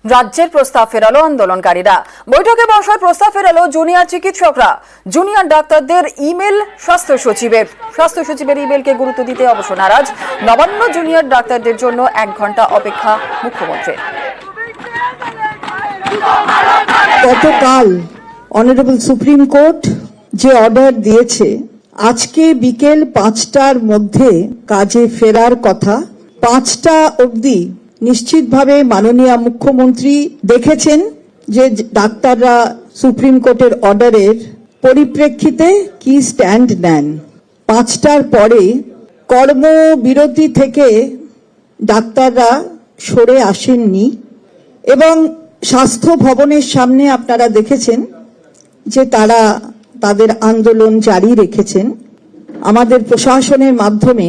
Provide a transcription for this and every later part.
রাজ্যের প্রস্তাব ফেরালো আন্দোলনকারীরা। বৈঠকে বসার প্রস্তাব ফেরালো জুনিয়র চিকিৎসকরা। জুনিয়র ডাক্তারদের ইমেল স্বাস্থ্য সচিবের ইমেলকে গুরুত্ব দিতে অবশ্য নারাজ নবান্ন। জুনিয়র ডাক্তারদের জন্য 1 ঘন্টা অপেক্ষা মুখ্যমন্ত্রীর। গতকাল অনারেবল সুপ্রিম কোর্ট যে অর্ডার দিয়েছে, আজকে বিকেল 5টার মধ্যে কাজে ফেরার কথা। 5টা অবধি নিশ্চিতভাবে মাননীয় মুখ্যমন্ত্রী দেখেছেন যে ডাক্তাররা সুপ্রিম কোর্টের অর্ডারের পরিপ্রেক্ষিতে কি স্ট্যান্ড নেন। 5টার পরে কর্মবিরতি থেকে ডাক্তাররা সরে আসেননি এবং স্বাস্থ্য ভবনের সামনে আপনারা দেখেছেন যে তারা তাদের আন্দোলন জারি রেখেছেন। আমাদের প্রশাসনের মাধ্যমে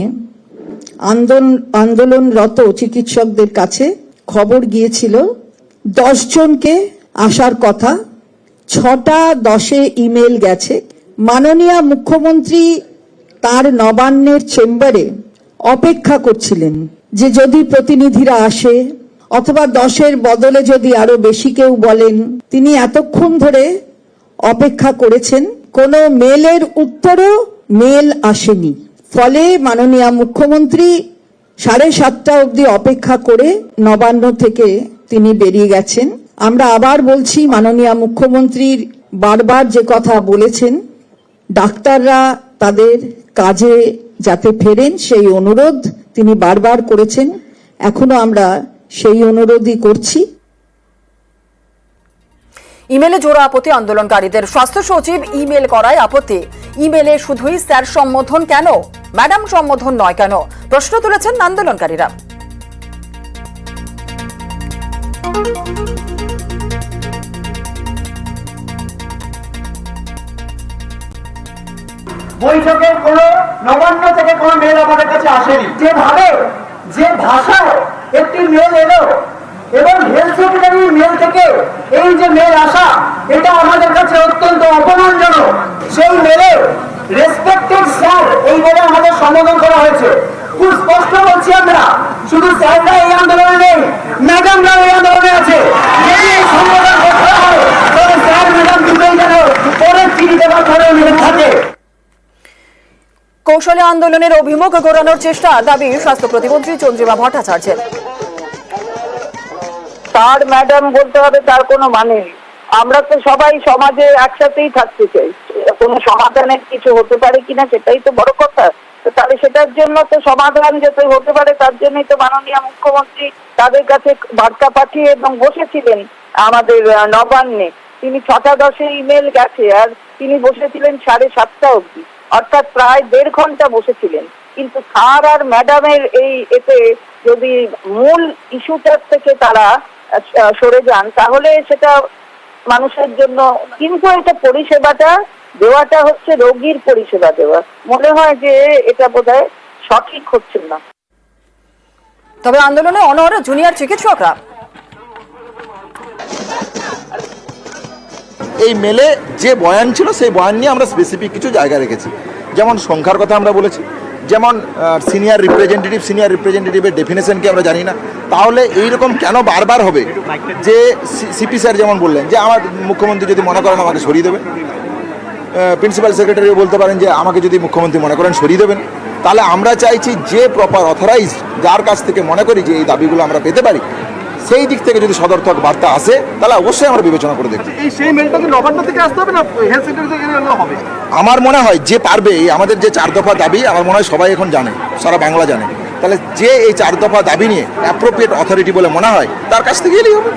আন্দোলনরত চিকিৎসকদের কাছে খবর গিয়েছিল 10 জনকে আসার কথা, 6টা 10-এ ইমেল গেছে। মাননীয় মুখ্যমন্ত্রী তার নবান্নের চেম্বারে অপেক্ষা করছিলেন যে যদি প্রতিনিধিরা আসে অথবা 10-এর বদলে যদি আরো বেশি কেউ বলেন। তিনি এতক্ষণ ধরে অপেক্ষা করেছেন, কোনো মেলের উত্তরও মেল আসেনি। ফলে মাননীয় মুখ্যমন্ত্রী 7:30টা অবধি অপেক্ষা করে নবান্ন থেকে তিনি বেরিয়ে গেছেন। আমরা আবার বলছি, মাননীয় মুখ্যমন্ত্রীর বারবার যে কথা বলেছেন ডাক্তাররা তাদের কাজে যাতে ফেরেন সেই অনুরোধ তিনি বারবার করেছেন। এখনো আমরা সেই অনুরোধই করছি। ইমেলে জোড়া আপত্তি আন্দোলনকারীদের। স্বাস্থ্য সচিব ইমেল করায় আপত্তি। ইমেলে শুধুই স্যার সম্বোধন কেন, ম্যাডাম সম্বোধন নয় কেন, প্রশ্ন তুলেছেন আন্দোলনকারীরা। বৈঠকে কোনো নবান্ন থেকে কোনো মেল আমাদের কাছে আসেনি। যে ভাষায় একটি মেল এলো এবং হেলথ সেক্রেটারির মেল থেকে এই যে মেল আসা, এটা আমাদের কাছে অত্যন্ত অপমানজনক। সেই মেলে রেসপেক্টেড স্যার এই বলে আমাদের সম্বোধন করা হয়েছে। খুব স্পষ্ট বলছি, আমরা শুধু স্যাররা এই আন্দোলনে নেই, ম্যাডামরাও এই আন্দোলনে আছে। যদি এই সম্বোধন করা হয় তবে স্যার ম্যাডাম দুটোই যেন পরের চিঠি দেওয়ার ধরে থাকে। কৌশলে আন্দোলনের অভিমুখ ঘোরানোর চেষ্টা, দাবি স্বাস্থ্য প্রতিমন্ত্রী চন্দ্রিমা ভট্টাচার্যের। স্যার ম্যাডাম বলতে হবে তার কোনো মানে নেই। আমরা তো সবাই সমাজে একসাথেই থাকতে চাই। কোনো সমাধানের কিছু হতে পারে কিনা সেটাই তো বড় কথা। তাহলে সেটার জন্য তো সমাধান যাতে হতে পারে তার জন্যই তো মাননীয় মুখ্যমন্ত্রী তাদের কাছে বার্তা পাঠিয়ে এবং বসেছিলেন আমাদের নবান্নে। তিনি 6টা 10-এ ইমেল গেছে আর তিনি বসেছিলেন 7:30টা অবধি, অর্থাৎ প্রায় 1.5 ঘন্টা বসেছিলেন। কিন্তু স্যার আর ম্যাডামের এই এতে যদি মূল ইস্যুটার থেকে তারা সরে যান তাহলে সেটা মানুষের জন্য, কিন্তু এটা পরিষেবাটা দেওয়াটা হচ্ছে রোগীর পরিষেবা দেওয়া, মনে হয় যে এটা বোধহয় সঠিক হচ্ছে না। তবে আন্দোলনে অনড় জুনিয়র চিকিৎসকরা। এই মেলে যে বয়ান ছিল সেই বয়ান নিয়ে আমরা স্পেসিফিক কিছু জায়গা রেখেছি। যেমন সংখ্যার কথা আমরা বলেছি, যেমন সিনিয়র রিপ্রেজেন্টেটিভের ডেফিনেশনকে আমরা জানি না। তাহলে এইরকম কেন বারবার হবে যে সিপি স্যার যেমন বললেন যে আমার মুখ্যমন্ত্রী যদি মনে করেন আমাকে সরিয়ে দেবেন, প্রিন্সিপাল সেক্রেটারিও বলতে পারেন যে আমাকে যদি মুখ্যমন্ত্রী মনে করেন সরিয়ে দেবেন। তাহলে আমরা চাইছি যে প্রপার অথরাইজড, যার কাছ থেকে মনে করি যে এই দাবিগুলো আমরা পেতে পারি, সেই দিক থেকে যদি সদর্থক বার্তা আসে তাহলে অবশ্যই আমরা বিবেচনা করে দেখব। সেই মেলটা কি নবান্ন থেকে আসতে হবে না হেলথ সেক্রেটারি থেকে হবে? আমার মনে হয় যে পারবে, আমাদের যে 4 দফা দাবি আমার মনে হয় সবাই এখন জানে, সারা বাংলা জানে। তাহলে যে এই 4 দফা দাবি নিয়ে অ্যাপ্রোপ্রিয়েট অথরিটি বলে মনে হয় তার কাছ থেকে এলেই হবে।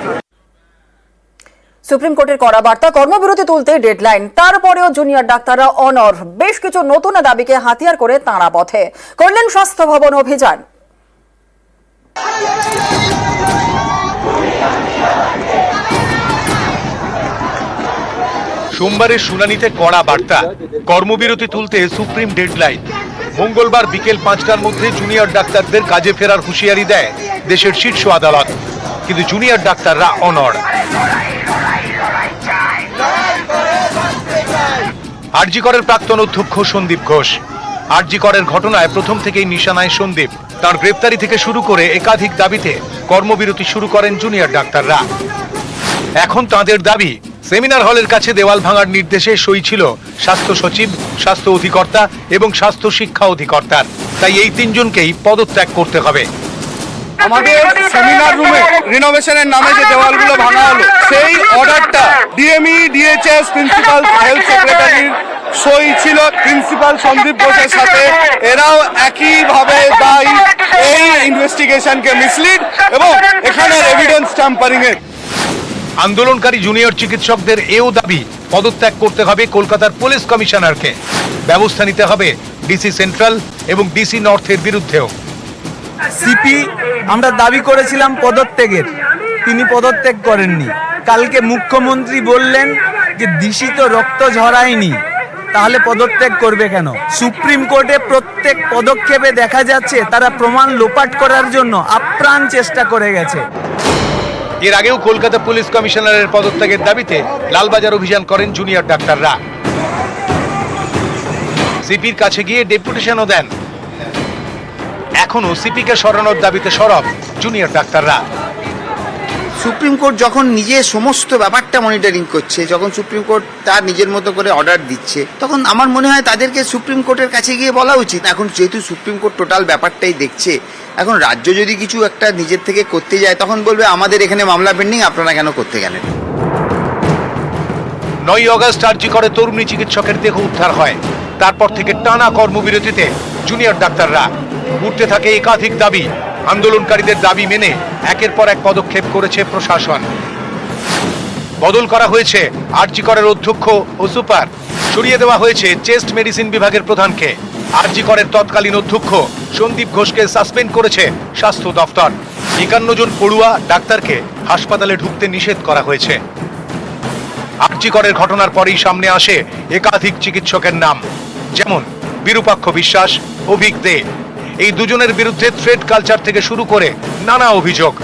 সুপ্রিম কোর্টের কড়া বার্তা, কর্মবিরতি তুলতে ডেডলাইন। তারপরেও জুনিয়র ডাক্তাররা অনড়। বেশ কিছু নতুন দাবিকে হাতিয়ার করে তাঁরা পথে করলেন স্বাস্থ্য ভবন অভিযান। সোমবারের শুনানিতে কড়া বার্তা, কর্মবিরতি তুলতে সুপ্রিম ডেডলাইন। মঙ্গলবার বিকেল 5টার মধ্যে জুনিয়র ডাক্তারদের কাজে ফেরার হুঁশিয়ারি দেয় দেশের শীর্ষ আদালত। কিন্তু জুনিয়র ডাক্তাররা অনড়। আরজি করের প্রাক্তন অধ্যক্ষ সন্দীপ ঘোষ। আরজি করের ঘটনায় প্রথম থেকেই নিশানায় সন্দীপ। তার গ্রেপ্তারি থেকে শুরু করে একাধিক দাবিতে কর্মবিরতি শুরু করেন জুনিয়র ডাক্তাররা। এখন তাদের দাবি, সেমিনার হলের কাছে দেওয়াল ভাঙার নির্দেশে সই ছিল স্বাস্থ্য সচিব, স্বাস্থ্য অধিকর্তা এবং স্বাস্থ্য শিক্ষা অধিকর্তার। তাই এই তিনজনকেই পদত্যাগ করতে হবে। আমাদের সেমিনার রুমে রিনোভেশনের নামে যে দেওয়ালগুলো ভাঙা হলো, সেই অর্ডারটা ডিএমই, ডিএইচএস, প্রিন্সিপাল, হেলথ সেক্রেটারির সই ছিল প্রিন্সিপাল সন্দীপ ঘোষের সাথে। এরাও একইভাবে দায়ী এই ইনভেস্টিগেশনকে মিসলিড এবং এখানের এভিডেন্স ট্যাম্পারিং এর। আন্দোলনকারী জুনিয়র চিকিৎসকদের এও দাবি, পদত্যাগ করতে হবে কলকাতার পুলিশ কমিশনারকে। ব্যবস্থা নিতে হবে ডিসি সেন্ট্রাল এবং ডিসি নর্থের বিরুদ্ধেও। সিপি আমরা দাবি করেছিলাম পদত্যাগের, তিনি পদত্যাগ করেননি। কালকে মুখ্যমন্ত্রী বললেন যে ডিসি তো রক্ত ঝরায়নি, তাহলে পদত্যাগ করবে কেন? সুপ্রিম কোর্টে প্রত্যেক পদক্ষেপে দেখা যাচ্ছে তারা প্রমাণ লোপাট করার জন্য আপ্রাণ চেষ্টা করে গেছে। এর আগেও কলকাতা পুলিশ কমিশনারের পদত্যাগের দাবিতে লালবাজার অভিযান করেন জুনিয়র ডাক্তাররা। সিপির কাছে গিয়ে ডেপুটেশনও দেন। এখনো সিপিকে সরানোর দাবিতে সরব জুনিয়র ডাক্তাররা। সুপ্রিম কোর্ট যখন নিজে সমস্ত ব্যাপারটা মনিটরিং করছে, যখন সুপ্রিম কোর্ট তার নিজের মতো করে অর্ডার দিচ্ছে, তখন আমার মনে হয় তাদেরকে সুপ্রিম কোর্টের কাছে গিয়ে বলা উচিত। এখন যেহেতু সুপ্রিম কোর্ট টোটাল ব্যাপারটাই দেখছে, এখন রাজ্য যদি কিছু একটা নিজের থেকে করতে যায়, তখন বলবে আমাদের এখানে মামলা পেন্ডিং, আপনারা কেন করতে গেলেন? 9 অগস্ট আরজি করে তরুণী চিকিৎসকের দেহ উদ্ধার হয়। তারপর থেকে টানা কর্মবিরতিতে জুনিয়র ডাক্তাররা। উঠতে থাকে একাধিক দাবি। আন্দোলনকারীদের দাবি মেনে একের পর এক পদক্ষেপ করেছে প্রশাসন। বদল করা হয়েছে আরজি করের অধ্যক্ষ ও সুপার। সরিয়ে দেওয়া হয়েছে চেস্ট মেডিসিন বিভাগের প্রধানকে। আরজি করের তৎকালীন অধ্যক্ষ সন্দীপ ঘোষকে সাসপেন্ড করেছে স্বাস্থ্য দফতর। 51 জন পড়ুয়া ডাক্তারকে হাসপাতালে ঢুকতে নিষেধ করা হয়েছে। আরজি করের ঘটনার পরেই সামনে আসে একাধিক চিকিৎসকের নাম, যেমন বিরূপাক্ষ বিশ্বাস, অভিক দে। এই দুজনের বিরুদ্ধে থ্রেড কালচার থেকে শুরু করে নানা অভিযোগ।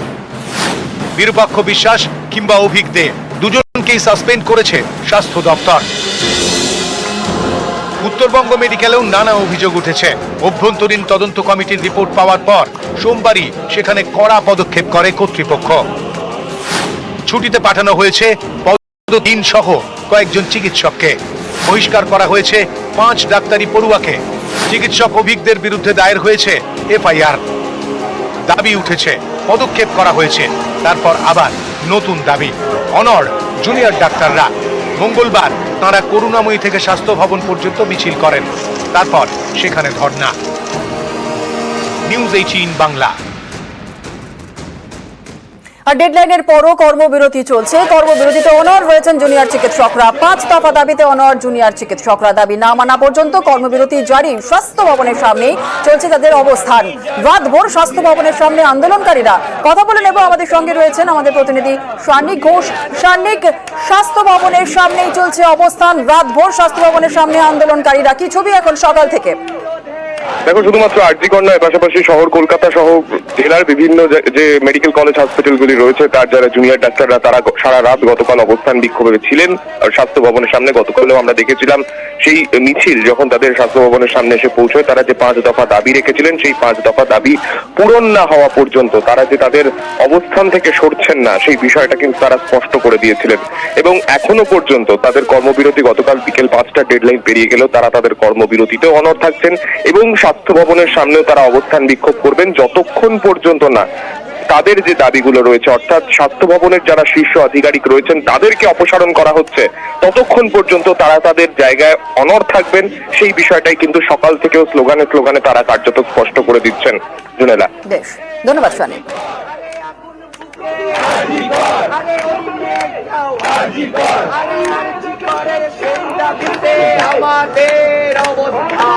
বিরূপাক্ষ বিশ্বাস কিংবা অভিক দে দুজনকেই সাসপেন্ড করেছে স্বাস্থ্য দপ্তর। উত্তরবঙ্গ মেডিকেলেও নানা অভিযোগ উঠেছে। অভ্যন্তরীণ তদন্ত কমিটির রিপোর্ট পাওয়ার পর সোমবারই সেখানে কড়া পদক্ষেপ করে কর্তৃপক্ষ। ছুটিতে পাঠানো হয়েছে পদ3 সহ কয়েকজন চিকিৎসককে। বহিষ্কার করা হয়েছে 5 ডাক্তারি পড়ুয়াকে। চিকিৎসক অভিজ্ঞদের বিরুদ্ধে দায়ের হয়েছে এফআইআর। দাবি উঠেছে, পদক্ষেপ করা হয়েছে, তারপর আবার নতুন দাবি। অনড় জুনিয়র ডাক্তাররা। মঙ্গলবার তাঁরা করুণাময়ী থেকে স্বাস্থ্য ভবন পর্যন্ত মিছিল করেন। তারপর সেখানে ধর্ণা। নিউজ 18 বাংলা। আর ডেডলাইনের পরও কর্মবিরতি চলছে। কর্মবিরতিতে অনড় রয়েছেন জুনিয়র চিকিৎসকরা। 5 দফা দাবিতে অনড় জুনিয়র চিকিৎসকরা। দাবি না মানা পর্যন্ত কর্মবিরতি জারি। স্বাস্থ্য ভবনের সামনেই চলছে তাদের অবস্থান। রাতভর স্বাস্থ্য ভবনের সামনে আন্দোলনকারীরা। কথা বলে নেব, আমাদের সঙ্গে রয়েছেন আমাদের প্রতিনিধি সার্নিক ঘোষ। সার্নিক, স্বাস্থ্য ভবনের সামনেই চলছে অবস্থান। রাতভর স্বাস্থ্য ভবনের সামনে আন্দোলনকারীরা। কি ছবি এখন সকাল থেকে? দেখো, শুধুমাত্র আরজি কর নয়, পাশাপাশি শহর কলকাতা সহ জেলার বিভিন্ন যে মেডিকেল কলেজ হসপিটালগুলি রয়েছে, তার যারা জুনিয়র ডাক্তাররা তারা সারা রাত গতকাল অবস্থান বিক্ষোভে ছিলেন স্বাস্থ্য ভবনের সামনে। গতকালও আমরা দেখেছিলাম সেই মিছিল যখন তাদের স্বাস্থ্য ভবনের সামনে এসে পৌঁছয়, তারা যে 5 দফা দাবি রেখেছিলেন, সেই 5 দফা দাবি পূরণ না হওয়া পর্যন্ত তারা যে তাদের অবস্থান থেকে সরছেন না, সেই বিষয়টা কিন্তু তারা স্পষ্ট করে দিয়েছিলেন। এবং এখনো পর্যন্ত তাদের কর্মবিরতি, গতকাল বিকেল 5টা ডেডলাইন পেরিয়ে গেলেও তারা তাদের কর্মবিরতিতেও অনড় থাকছেন এবং স্বাস্থ্য ভবনের সামনেও তারা অবস্থান বিক্ষোভ করবেন যতক্ষণ পর্যন্ত না তাদের যে দাবিগুলো রয়েছে, অর্থাৎ স্বাস্থ্য ভবনের যারা শীর্ষ আধিকারিক রয়েছেন তাদেরকে অপসারণ করা হচ্ছে, ততক্ষণ পর্যন্ত তারা তাদের জায়গায় অনড় থাকবেন। সেই বিষয়টাই কিন্তু সকাল থেকেও স্লোগানে স্লোগানে তারা কার্যত স্পষ্ট করে দিচ্ছেন। জুনেলা, বেশ, ধন্যবাদ সার্নিক। আমাদের অবস্থা